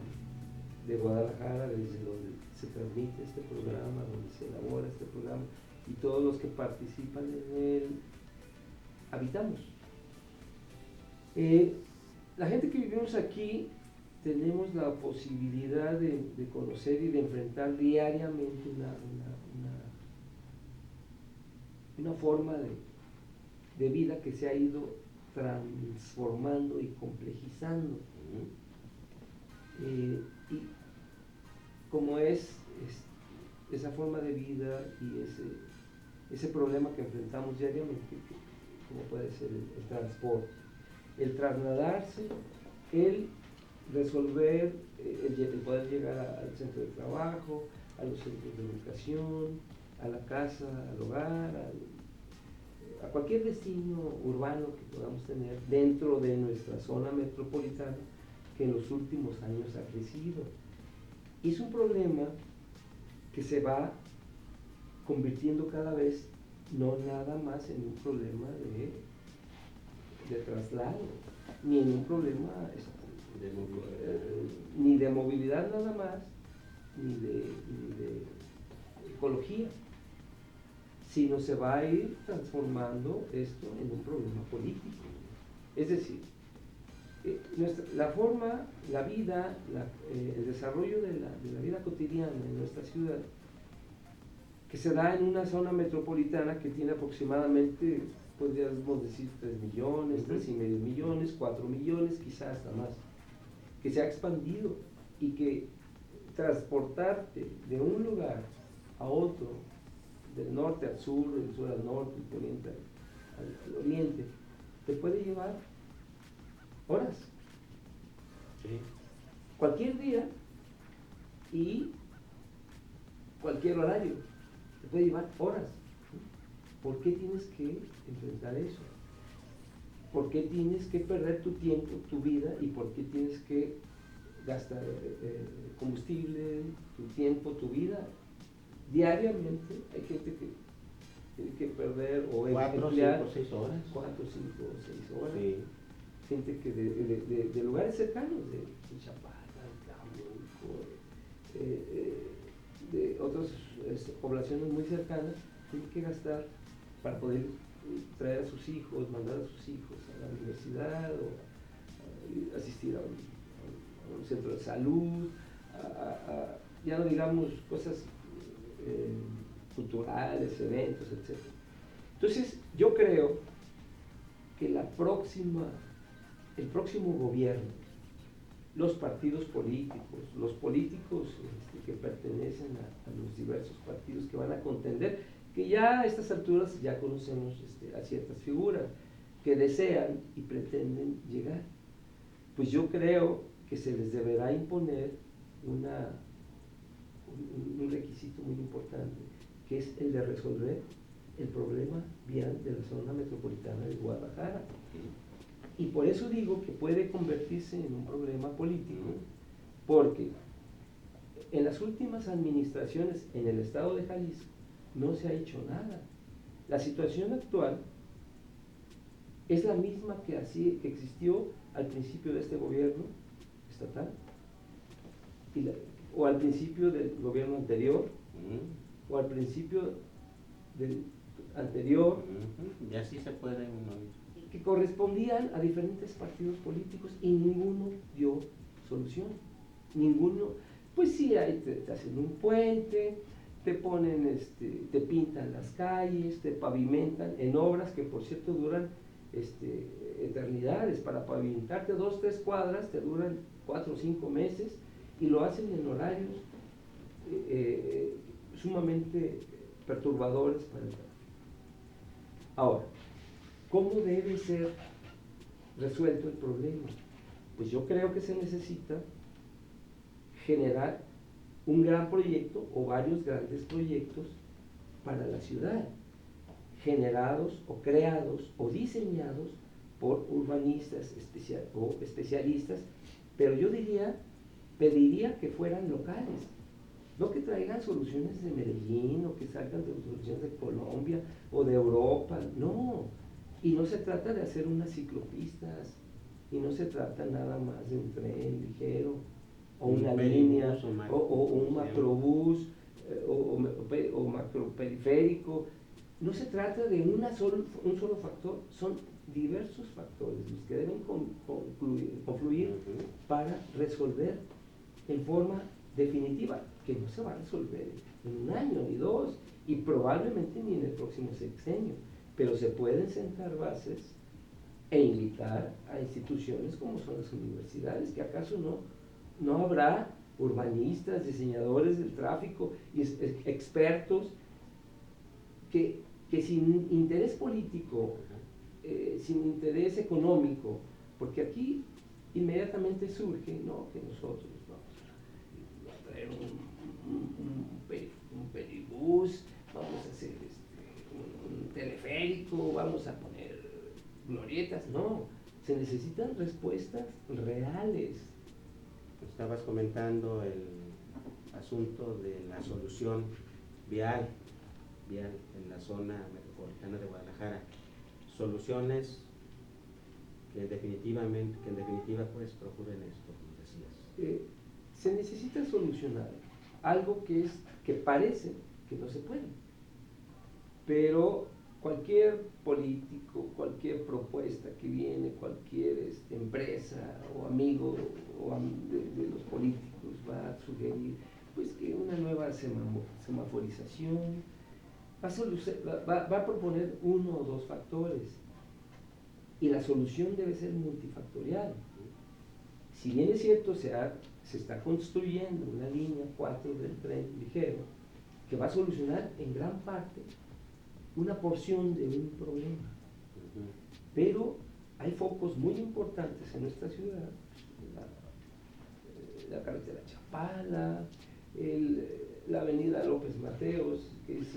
de Guadalajara, desde donde se transmite este programa, donde se elabora este programa, y todos los que participan en él, habitamos. La gente que vivimos aquí tenemos la posibilidad de conocer y de enfrentar diariamente una forma de vida que se ha ido transformando y complejizando. Y como es esa forma de vida y ese problema que enfrentamos diariamente, como puede ser el transporte, el trasladarse, el resolver, el poder llegar al centro de trabajo, a los centros de educación, a la casa, al hogar, a cualquier destino urbano que podamos tener dentro de nuestra zona metropolitana, que en los últimos años ha crecido. Y es un problema que se va convirtiendo cada vez no nada más en un problema de traslado, ni en un problema ni de movilidad nada más, ni de ecología, sino se va a ir transformando esto en un problema político. Es decir, la forma, la vida, el desarrollo de la vida cotidiana en nuestra ciudad, que se da en una zona metropolitana que tiene aproximadamente, podríamos decir, 3 millones, 3,5 millones, 4 millones, quizás hasta más, que se ha expandido y que transportarte de un lugar a otro, del norte al sur, del sur al norte, del poniente al oriente, te puede llevar horas. Sí. cualquier día y cualquier horario. Te puede llevar horas. ¿Por qué tienes que enfrentar eso? ¿Por qué tienes que perder tu tiempo, tu vida, y por qué tienes que gastar combustible, tu tiempo, tu vida? Diariamente hay gente que tiene que perder o 4, emplear 5, 6 horas. 4, 5, 6 horas. Sí. Gente que de lugares cercanos, de Chapala, Tlajomulco, de otras poblaciones muy cercanas, tienen que gastar para poder traer a sus hijos, mandar a sus hijos a la universidad o asistir a un centro de salud, ya no digamos cosas culturales, eventos, etc. Entonces, yo creo que el próximo gobierno, los partidos políticos, los políticos que pertenecen a los diversos partidos que van a contender, que ya a estas alturas ya conocemos a ciertas figuras que desean y pretenden llegar, pues yo creo que se les deberá imponer un requisito muy importante, que es el de resolver el problema vial de la zona metropolitana de Guadalajara. Y por eso digo que puede convertirse en un problema político, porque en las últimas administraciones en el estado de Jalisco no se ha hecho nada. La situación actual es la misma que existió al principio de este gobierno estatal, o al principio del gobierno anterior, o al principio del anterior, Y así se puede uno ir. que correspondían a diferentes partidos políticos, y ninguno dio solución. Ninguno. Pues sí, ahí te hacen un puente, te ponen, te pintan las calles, te pavimentan en obras que por cierto duran eternidades. Para pavimentarte 2, 3 cuadras te duran 4 o 5 meses, y lo hacen en horarios sumamente perturbadores para el tráfico. Ahora, ¿cómo debe ser resuelto el problema? Pues yo creo que se necesita generar un gran proyecto o varios grandes proyectos para la ciudad, generados o creados o diseñados por urbanistas o especialistas, pero yo pediría que fueran locales, no que traigan soluciones de Medellín o que salgan de soluciones de Colombia o de Europa, no. Y no se trata de hacer unas ciclopistas, y no se trata nada más de un tren ligero, o una línea, o un macrobús, o macroperiférico. No se trata de un solo factor, son diversos factores los que deben confluir para resolver en forma definitiva, que no se va a resolver en 1 año ni 2, y probablemente ni en el próximo sexenio, pero se pueden sentar bases e invitar a instituciones como son las universidades, que acaso no habrá urbanistas, diseñadores del tráfico y expertos que sin interés político, sin interés económico, porque aquí inmediatamente surge, ¿no?, que nosotros vamos a traer un peribús, vamos a hacer un teleférico, vamos a poner glorietas. No, se necesitan respuestas reales. Estabas comentando el asunto de la solución vial en la zona metropolitana de Guadalajara. Soluciones que en definitiva pues procuren esto, como decías. Se necesita solucionar algo que parece que no se puede, pero cualquier político, cualquier propuesta que viene, cualquier empresa o amigo de los políticos va a sugerir pues que una nueva semaforización, va a proponer 1 o 2 factores, y la solución debe ser multifactorial. Si bien es cierto, se está construyendo una línea 4 del tren ligero que va a solucionar en gran parte una porción de un problema, pero hay focos muy importantes en nuestra ciudad, la carretera Chapala, la avenida López Mateos, que es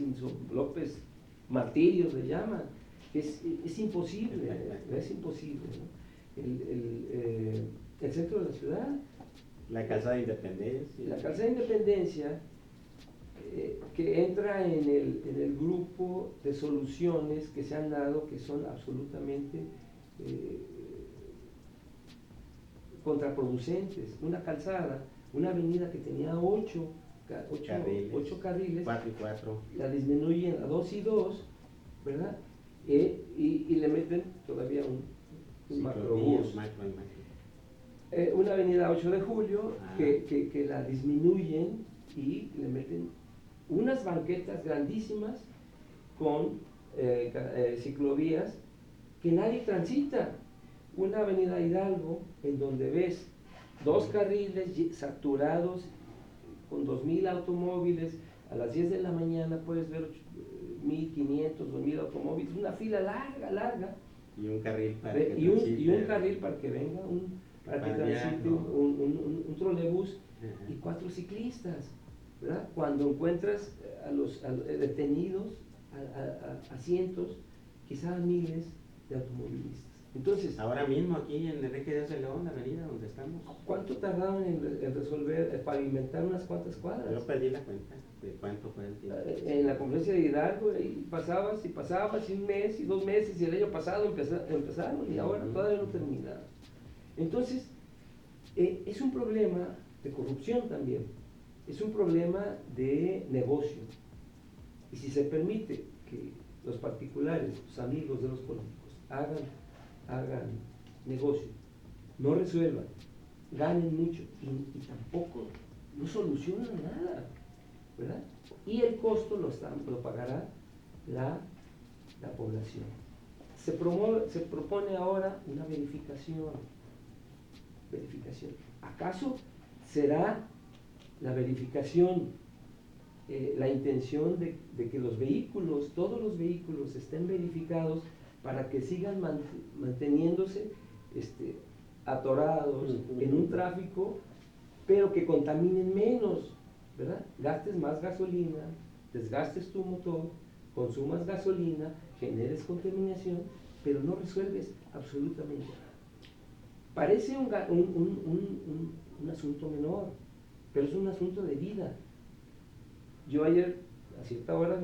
López Martirios le llaman, es imposible, es imposible, ¿no? El centro de la ciudad, La calzada de Independencia. la calzada de Independencia, que entra en el grupo de soluciones que se han dado que son absolutamente contraproducentes. Una calzada, una avenida que tenía 8 carriles, 4 y 4. la disminuyen a 2 y 2, ¿verdad? Y le meten todavía un macrobús. Una avenida 8 de julio que la disminuyen y le meten unas banquetas grandísimas con ciclovías que nadie transita. Una avenida Hidalgo en donde ves 2 carriles saturados con 2,000 automóviles, a las 10 de la mañana puedes ver 1,500, 2,000 automóviles, una fila larga, Y un carril para que y un transite. carril para que venga para que transite un trolebús y 4 ciclistas, ¿verdad? Cuando encuentras a los detenidos a cientos, quizá a miles de automovilistas. Entonces, Ahora mismo aquí en Enrique Díaz de León, la avenida donde estamos, ¿cuánto tardaron en resolver, pavimentar unas cuantas yo cuadras? perdí la cuenta de cuánto fue el tiempo. En la conferencia de Hidalgo, y pasabas, y un mes, y 2 meses, y el año pasado empezaron, y ahora todavía no terminaron. Entonces, es un problema de corrupción también, es un problema de negocio. Y si se permite que los particulares, los amigos de los políticos, hagan negocio, no resuelvan, ganen mucho y tampoco no solucionan nada, ¿verdad? Y el costo lo pagará la población. Se propone ahora una verificación. ¿Acaso será la verificación la intención de que los vehículos, todos los vehículos estén verificados para que sigan manteniéndose atorados en un tráfico, pero que contaminen menos, ¿verdad? Gastes más gasolina, desgastes tu motor, consumas gasolina, generes contaminación, pero no resuelves absolutamente nada. Parece un asunto menor, pero es un asunto de vida. Yo ayer, a cierta hora,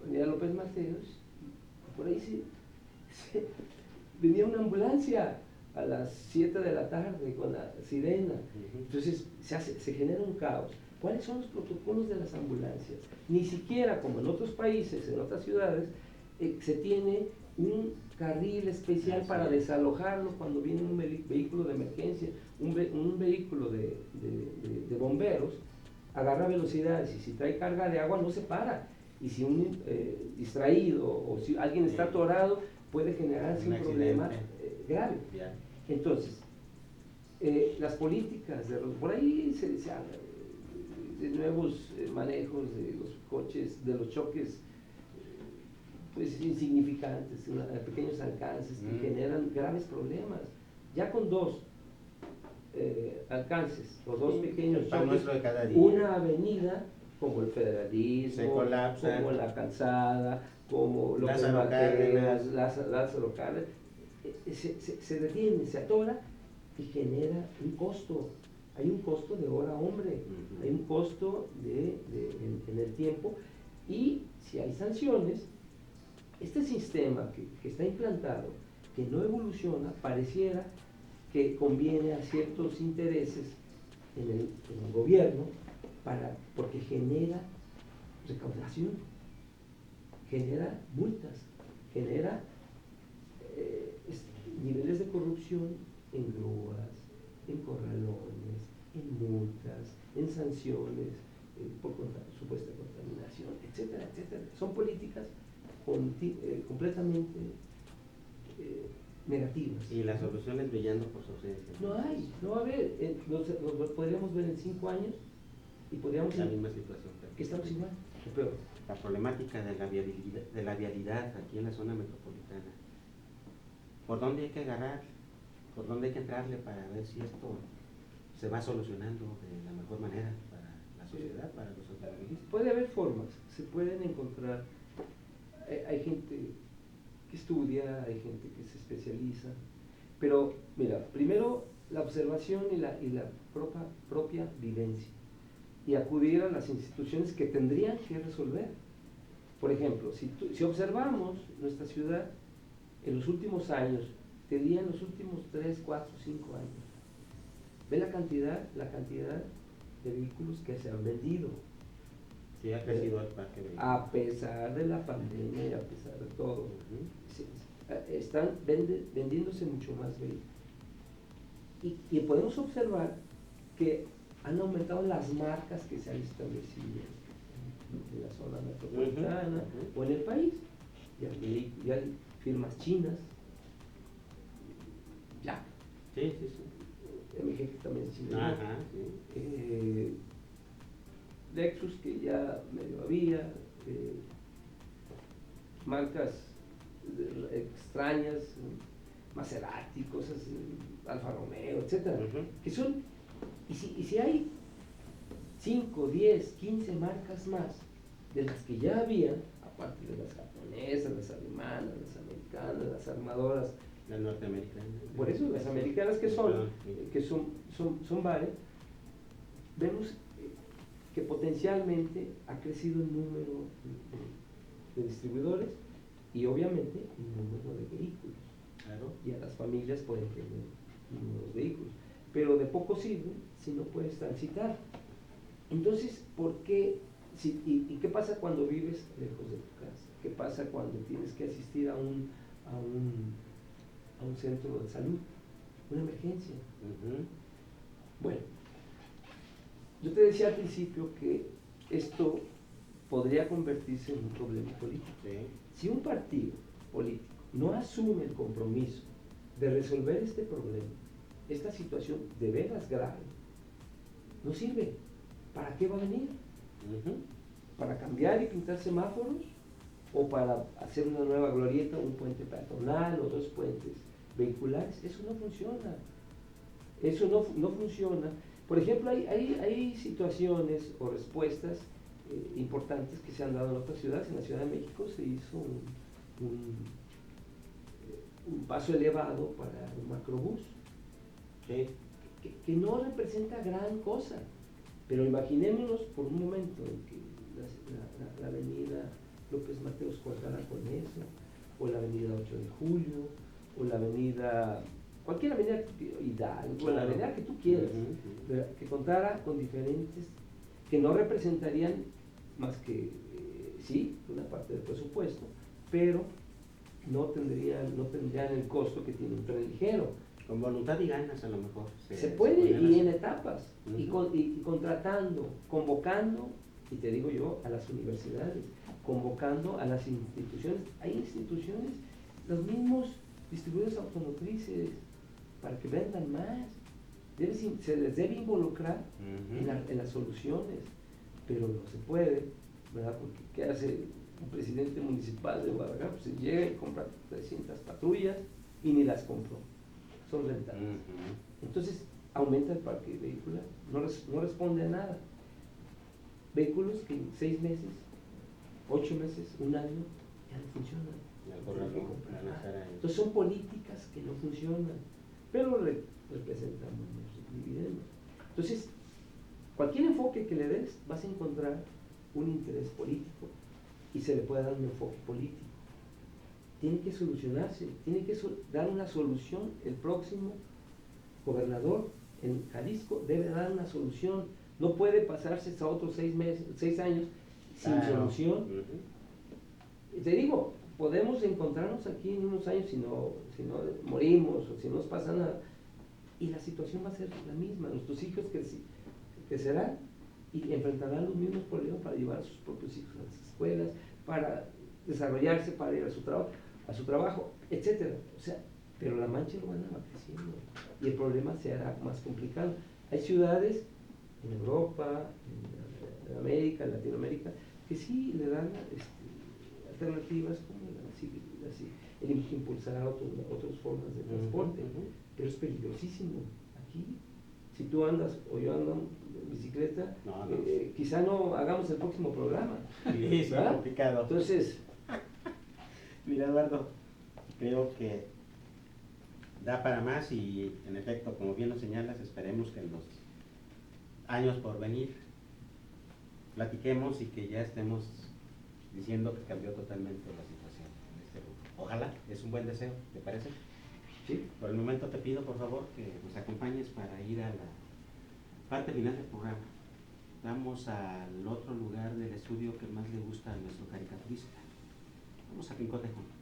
venía López Mateos, y por ahí venía una ambulancia a las 7 de la tarde con la sirena. Entonces se genera un caos. ¿Cuáles son los protocolos de las ambulancias? Ni siquiera, como en otros países, en otras ciudades, se tiene un carril especial para desalojarlo cuando viene un vehículo de emergencia, un vehículo de bomberos, agarra velocidades y si trae carga de agua no se para. Y si un distraído o si alguien está atorado, puede generarse un problema grave. Entonces, las políticas, por ahí se habla de nuevos manejos de los coches, de los choques pues insignificantes, pequeños alcances que generan graves problemas. Ya con 2 alcances o 2 pequeños choques, una avenida como el Federalismo, se colapsa, como la Calzada, como Lázaro Cárdenas, Lázaro Cárdenas, se detiene, se atora y genera un costo. Hay un costo de hora hombre, hay un costo en el tiempo, y si hay sanciones, este sistema que está implantado, que no evoluciona, pareciera que conviene a ciertos intereses en el gobierno, porque genera recaudación, genera multas, genera niveles de corrupción en grúas, en corralones, en multas, en sanciones por supuesta contaminación, etcétera, etcétera. Son políticas completamente negativas. Y las soluciones brillando por su ausencia. No va a haber. Nos podríamos ver en 5 años y podríamos la misma situación. Que estamos igual, o peor. La problemática de la vialidad aquí en la zona metropolitana. ¿Por dónde hay que agarrar? ¿Por dónde hay que entrarle para ver si esto se va solucionando de la mejor manera para la sociedad, para los automovilistas. Puede haber formas, se pueden encontrar. Hay gente que estudia, hay gente que se especializa, pero mira, primero la observación y la propia vivencia, y acudir a las instituciones que tendrían que resolver. Por ejemplo, si observamos nuestra ciudad en los últimos años, te diría en los últimos 3, 4, 5 años, ve la cantidad de vehículos que se han vendido. Sí, ha crecido el parque vehicular. A pesar de la pandemia y a pesar de todo, están vendiéndose mucho más vehículos. Y podemos observar que han aumentado las marcas que se han establecido en la zona metropolitana o en el país. Ya hay firmas chinas, ya. Sí, sí, sí. MG que también es chino. Ajá, sí. Lexus que ya medio había, marcas extrañas, Maserati, cosas, Alfa Romeo, etcétera, que son, y si hay 5, 10, 15 marcas más de las que ya había, aparte de las japonesas, las alemanas, las americanas, las armadoras, las norteamericanas. por eso las americanas que son varias, vemos que potencialmente ha crecido el número de distribuidores y obviamente el número de vehículos. Claro. Y a las familias pueden tener nuevos vehículos, pero de poco sirve si no puedes transitar. Entonces, ¿por qué? ¿Y qué pasa cuando vives lejos de tu casa? ¿Qué pasa cuando tienes que asistir a un centro de salud? Una emergencia. Bueno, yo te decía al principio que esto podría convertirse en un problema político. Sí. Si un partido político no asume el compromiso de resolver este problema, esta situación de veras grave, no sirve. ¿Para qué va a venir? ¿Para cambiar y pintar semáforos? ¿O para hacer una nueva glorieta, un puente peatonal o 2 puentes vehiculares? Eso no funciona. Eso no funciona. Por ejemplo, hay situaciones o respuestas importantes que se han dado en otras ciudades. En la Ciudad de México se hizo un paso elevado para un macrobús, que no representa gran cosa, pero imaginémonos por un momento en que la avenida López Mateos contara con eso, o la avenida 8 de Julio, o la avenida, cualquier avenida Hidalgo, la avenida que tú quieras, que contara con diferentes, que no representarían más que, sí, una parte del presupuesto, pero no tendrían el costo que tiene un tren ligero. Con voluntad y ganas a lo mejor. Se puede, y en etapas, y contratando, convocando, y te digo yo, a las universidades, convocando a las instituciones. Hay instituciones, los mismos distribuidores automotrices, para que vendan más. Se les debe involucrar en las soluciones, pero no se puede, ¿verdad? Porque ¿qué hace un presidente municipal de Guadalajara? Pues se llega y compra 300 patrullas y ni las compró, son rentadas. Entonces aumenta el parque vehicular, no responde a nada. Vehículos que en 6 meses, 8 meses, un año, ya no funcionan. Entonces son políticas que no funcionan, pero representan unos dividendos. Entonces, cualquier enfoque que le des, vas a encontrar un interés político y se le puede dar un enfoque político. Tiene que solucionarse, tiene que dar una solución. El próximo gobernador en Jalisco debe dar una solución. No puede pasarse hasta otros 6 años sin solución. Te digo, podemos encontrarnos aquí en unos años si no morimos o si no nos pasa nada, y la situación va a ser la misma. Nuestros hijos crecerán y enfrentarán los mismos problemas para llevar a sus propios hijos a las escuelas, para desarrollarse, para ir a su trabajo, etcétera. O sea, pero la mancha urbana va creciendo y el problema se hará más complicado. Hay ciudades en Europa, en América, en Latinoamérica, que sí le dan alternativas como el impulsar otras formas de transporte, pero es peligrosísimo. Aquí si tú andas o yo ando en bicicleta, No, no. quizá no hagamos el próximo programa. Sí, es ¿verdad? complicado. Entonces, Mira, Eduardo, creo que da para más y, en efecto, como bien lo señalas, esperemos que en los años por venir platiquemos y que ya estemos diciendo que cambió totalmente la situación en este grupo. Ojalá, es un buen deseo, ¿te parece? sí, Por el momento te pido, por favor, que nos acompañes para ir a la parte final del programa. Vamos al otro lugar del estudio que más le gusta a nuestro caricaturista. Vamos a Rincón de Juanita.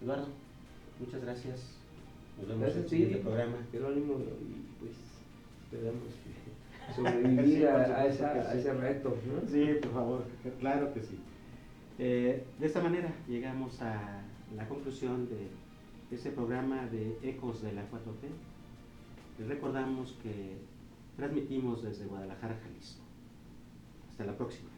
Eduardo, muchas gracias. Nos vemos en gracias el a siguiente ti, programa. Jerónimo, y pues esperamos que sobrevivir Sí, por a supuesto que sí. ese reto, ¿no? Sí, por favor, claro que sí. De esta manera llegamos a la conclusión de este programa de Ecos de la 4T. Les recordamos que transmitimos desde Guadalajara, Jalisco. Hasta la próxima.